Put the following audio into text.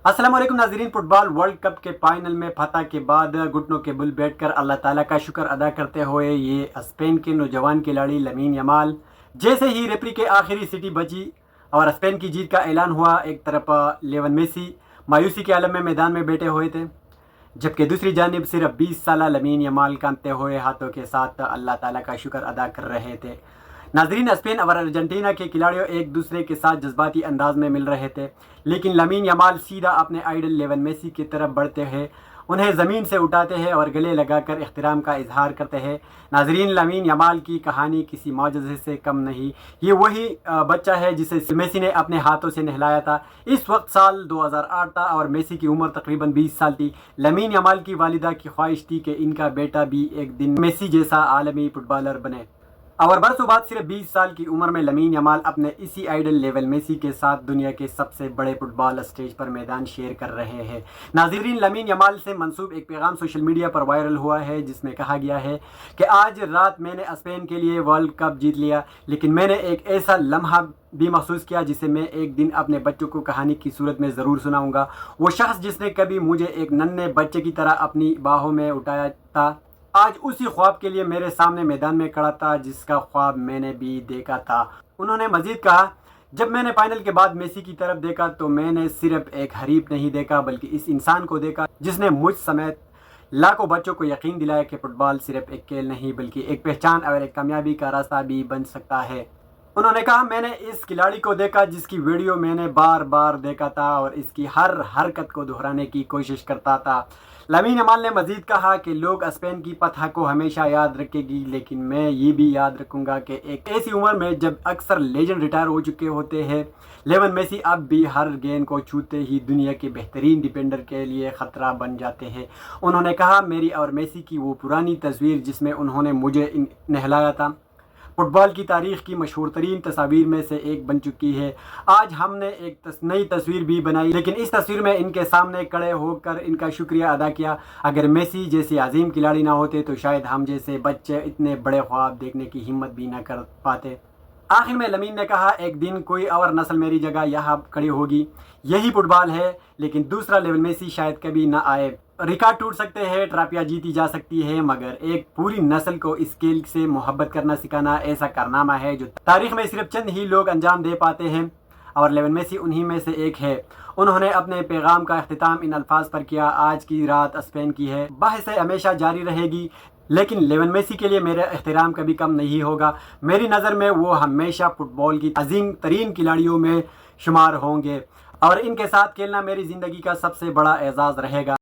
السلام علیکم ناظرین، فٹ بال ورلڈ کپ کے فائنل میں فتح کے بعد گھٹنوں کے بل بیٹھ کر اللہ تعالیٰ کا شکر ادا کرتے ہوئے یہ اسپین کے نوجوان کھلاڑی لامین یامال جیسے ہی ریفری کے آخری سیٹی بجی اور اسپین کی جیت کا اعلان ہوا، ایک طرف لیون میسی مایوسی کے عالم میں میدان میں بیٹھے ہوئے تھے، جبکہ دوسری جانب صرف 20 سالہ لامین یامال کانپتے ہوئے ہاتھوں کے ساتھ اللہ تعالیٰ کا شکر ادا کر رہے تھے۔ ناظرین، اسپین اور ارجنٹینا کے کھلاڑیوں ایک دوسرے کے ساتھ جذباتی انداز میں مل رہے تھے، لیکن لامین یامال سیدھا اپنے آئیڈل لیون میسی کی طرف بڑھتے ہیں، انہیں زمین سے اٹھاتے ہیں اور گلے لگا کر احترام کا اظہار کرتے ہیں۔ ناظرین، لامین یامال کی کہانی کسی معجزے سے کم نہیں، یہ وہی بچہ ہے جسے میسی نے اپنے ہاتھوں سے نہلایا تھا۔ اس وقت سال 2008 تھا اور میسی کی عمر تقریباً 20 سال تھی۔ لامین یامال کی والدہ کی خواہش تھی کہ ان کا بیٹا بھی ایک دن میسی جیسا عالمی فٹ بالر بنے، اور برسوں بعد صرف 20 سال کی عمر میں لامین یامال اپنے اسی آئیڈل لیول میسی کے ساتھ دنیا کے سب سے بڑے فٹ بال اسٹیج پر میدان شیئر کر رہے ہیں۔ ناظرین، لامین یامال سے منسوب ایک پیغام سوشل میڈیا پر وائرل ہوا ہے جس میں کہا گیا ہے کہ آج رات میں نے اسپین کے لیے ورلڈ کپ جیت لیا، لیکن میں نے ایک ایسا لمحہ بھی محسوس کیا جسے میں ایک دن اپنے بچوں کو کہانی کی صورت میں ضرور سناؤں گا۔ وہ شخص جس نے کبھی مجھے ایک ننھے بچے کی طرح اپنی باہوں میں اٹھایا تھا، آج اسی خواب کے لیے میرے سامنے میدان میں کھڑا تھا جس کا خواب میں نے بھی دیکھا تھا۔ انہوں نے مزید کہا، جب میں نے فائنل کے بعد میسی کی طرف دیکھا تو میں نے صرف ایک حریف نہیں دیکھا بلکہ اس انسان کو دیکھا جس نے مجھ سمیت لاکھوں بچوں کو یقین دلایا کہ فٹ بال صرف ایک کھیل نہیں بلکہ ایک پہچان اور ایک کامیابی کا راستہ بھی بن سکتا ہے۔ انہوں نے کہا، میں نے اس کھلاڑی کو دیکھا جس کی ویڈیو میں نے بار بار دیکھا تھا اور اس کی ہر حرکت کو دہرانے کی کوشش کرتا تھا۔ لامین یامال نے مزید کہا کہ لوگ اسپین کی فتح کو ہمیشہ یاد رکھیں گی، لیکن میں یہ بھی یاد رکھوں گا کہ ایک ایسی عمر میں جب اکثر لیجنڈ ریٹائر ہو چکے ہوتے ہیں، لیون میسی اب بھی ہر گیند کو چھوتے ہی دنیا کے بہترین ڈیفینڈر کے لیے خطرہ بن جاتے ہیں۔ انہوں نے کہا، میری اور میسی کی وہ پرانی تصویر جس میں انہوں نے مجھے نہلایا تھا، فٹ بال کی تاریخ کی مشہور ترین تصاویر میں سے ایک بن چکی ہے۔ آج ہم نے ایک نئی تصویر بھی بنائی، لیکن اس تصویر میں ان کے سامنے کھڑے ہو کر ان کا شکریہ ادا کیا۔ اگر میسی جیسے عظیم کھلاڑی نہ ہوتے تو شاید ہم جیسے بچے اتنے بڑے خواب دیکھنے کی ہمت بھی نہ کر پاتے۔ آخر میں لامین نے کہا، ایک دن کوئی اور نسل میری جگہ یہاں کھڑی ہوگی، یہی فٹ بال ہے، لیکن دوسرا لیول میسی شاید کبھی نہ آئے۔ ریکارڈ ٹوٹ سکتے ہیں، ٹرافیاں جیتی جا سکتی ہے، مگر ایک پوری نسل کو اس کھیل سے محبت کرنا سکھانا ایسا کارنامہ ہے جو تاریخ میں صرف چند ہی لوگ انجام دے پاتے ہیں، اور لیون میسی انہی میں سے ایک ہے۔ انہوں نے اپنے پیغام کا اختتام ان الفاظ پر کیا، آج کی رات اسپین کی ہے، بحث ہمیشہ جاری رہے گی، لیکن لیون میسی کے لیے میرا احترام کبھی کم نہیں ہوگا۔ میری نظر میں وہ ہمیشہ فٹ بال کی عظیم ترین کھلاڑیوں میں شمار ہوں گے، اور ان کے ساتھ کھیلنا میری زندگی کا سب سے بڑا اعزاز رہے گا۔